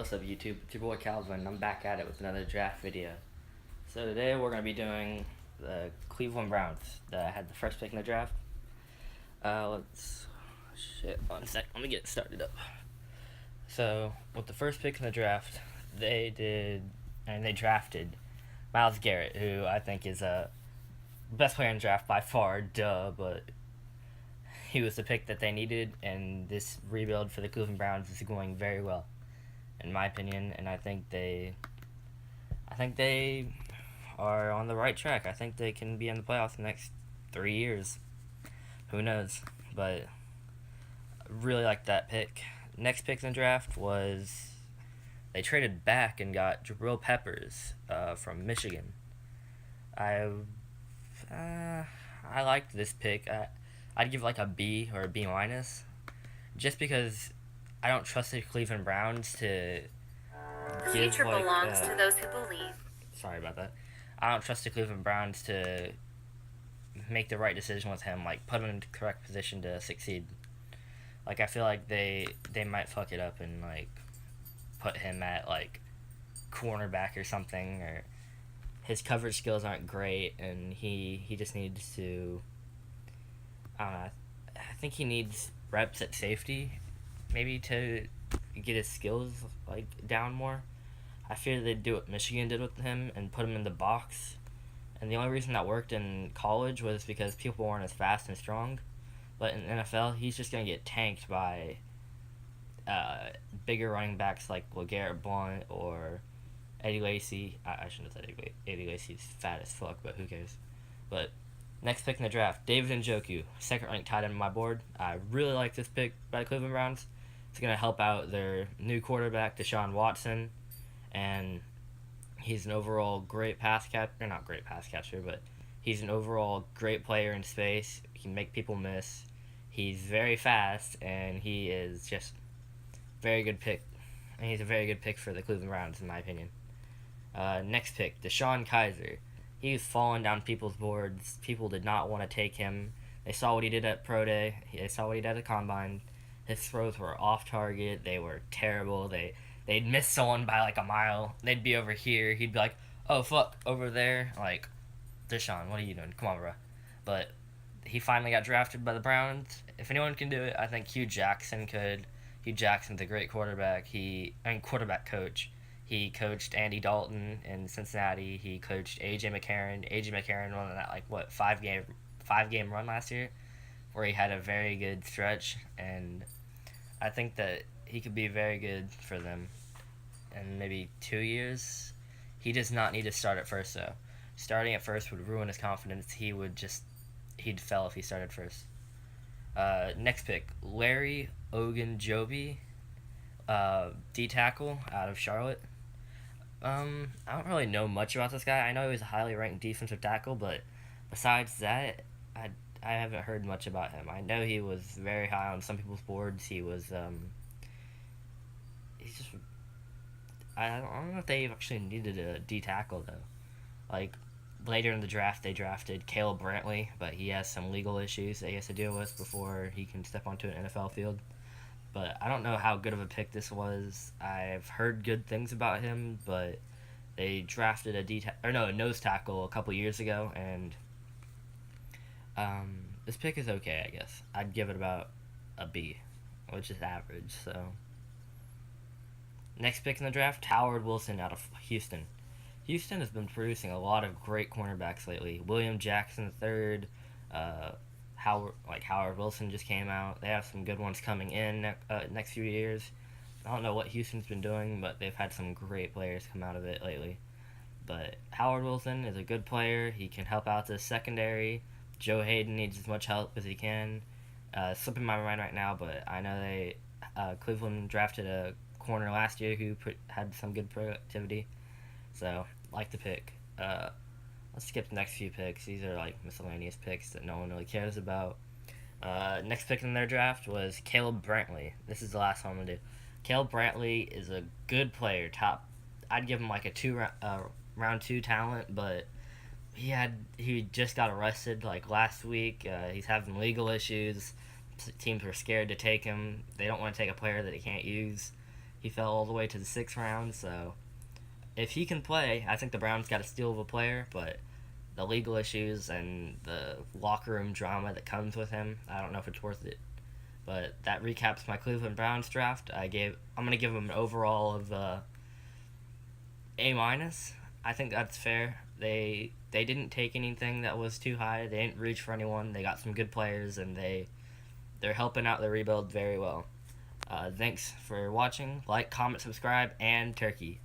What's up YouTube? It's your boy Calvin. I'm back at it with another draft video. So today we're going to be doing the Cleveland Browns that had the first pick in the draft. One sec, let me get it started up. So with the first pick in the draft, they drafted Myles Garrett, who I think is a best player in the draft by far, but he was the pick that they needed, and this rebuild for the Cleveland Browns is going very well, in my opinion, and I think they are on the right track. I think they can be in the playoffs in the next 3 years. Who knows? But I really like that pick. Next pick in the draft was they traded back and got Jabril Peppers from Michigan. I liked this pick. I'd give like a B or a B minus, just because I don't trust the Cleveland Browns to The give future like. belongs to those who believe. Sorry about that. I don't trust the Cleveland Browns to make the right decision with him, like put him in the correct position to succeed. Like I feel like they might fuck it up and like put him at like cornerback or something, or his coverage skills aren't great, and he just needs to. I don't know. I think he needs reps at safety, maybe to get his skills like down more. I fear they'd do what Michigan did with him and put him in the box. And the only reason that worked in college was because people weren't as fast and strong. But in the NFL, he's just going to get tanked by bigger running backs like LeGarrette Blount or Eddie Lacy. I shouldn't have said Eddie Lacy's fat as fuck, but who cares? But next pick in the draft, David Njoku, second ranked tight end on my board. I really like this pick by the Cleveland Browns. It's going to help out their new quarterback, Deshaun Watson. And he's an overall great pass catcher. Not great pass catcher, but he's an overall great player in space. He can make people miss. He's very fast, and he is just very good pick. And he's a very good pick for the Cleveland Browns, in my opinion. Next pick, DeShone Kizer. He was falling down people's boards. People did not want to take him. They saw what he did at Pro Day. They saw what he did at the Combine. His throws were off target. They were terrible. They'd miss someone by like a mile. They'd be over here. He'd be like, oh, fuck, over there. Like, Deshaun, what are you doing? Come on, bro. But he finally got drafted by the Browns. If anyone can do it, I think Hugh Jackson could. Hugh Jackson's a great quarterback. Quarterback coach. He coached Andy Dalton in Cincinnati. He coached A.J. McCarron. A.J. McCarron won that, like, what, five game run last year where he had a very good stretch. And I think that he could be very good for them in maybe 2 years. He does not need to start at first, though. Starting at first would ruin his confidence. He'd fail if he started first. Next pick, Larry Ogunjobi, D tackle out of Charlotte. I don't really know much about this guy. I know he was a highly ranked defensive tackle, but besides that, I haven't heard much about him. I know he was very high on some people's boards. He was he's just. I don't know if they actually needed a D tackle though. Like later in the draft, they drafted Caleb Brantley, but he has some legal issues that he has to deal with before he can step onto an NFL field. But I don't know how good of a pick this was. I've heard good things about him, but they drafted a nose tackle a couple years ago, and this pick is okay, I guess. I'd give it about a B, which is average. So next pick in the draft, Howard Wilson out of Houston. Houston has been producing a lot of great cornerbacks lately. William Jackson III, Howard Wilson just came out. They have some good ones coming in next few years. I don't know what Houston's been doing, but they've had some great players come out of it lately. But Howard Wilson is a good player. He can help out the secondary. Joe Hayden needs as much help as he can. Slipping my mind right now, but I know Cleveland drafted a corner last year who had some good productivity. So, like the pick. Let's skip the next few picks. These are like miscellaneous picks that no one really cares about. Next pick in their draft was Caleb Brantley. This is the last one I'm going to do. Caleb Brantley is a good player. I'd give him like a round 2 talent, but he just got arrested like last week. He's having legal issues. Teams were scared to take him. They don't want to take a player that he can't use. He fell all the way to the 6th round, so if he can play, I think the Browns got a steal of a player, but the legal issues and the locker room drama that comes with him, I don't know if it's worth it. But that recaps my Cleveland Browns draft. I'm gonna give him an overall of A minus. I think that's fair. They didn't take anything that was too high. They didn't reach for anyone. They got some good players, and they're helping out the rebuild very well. Thanks for watching. Like, comment, subscribe, and turkey.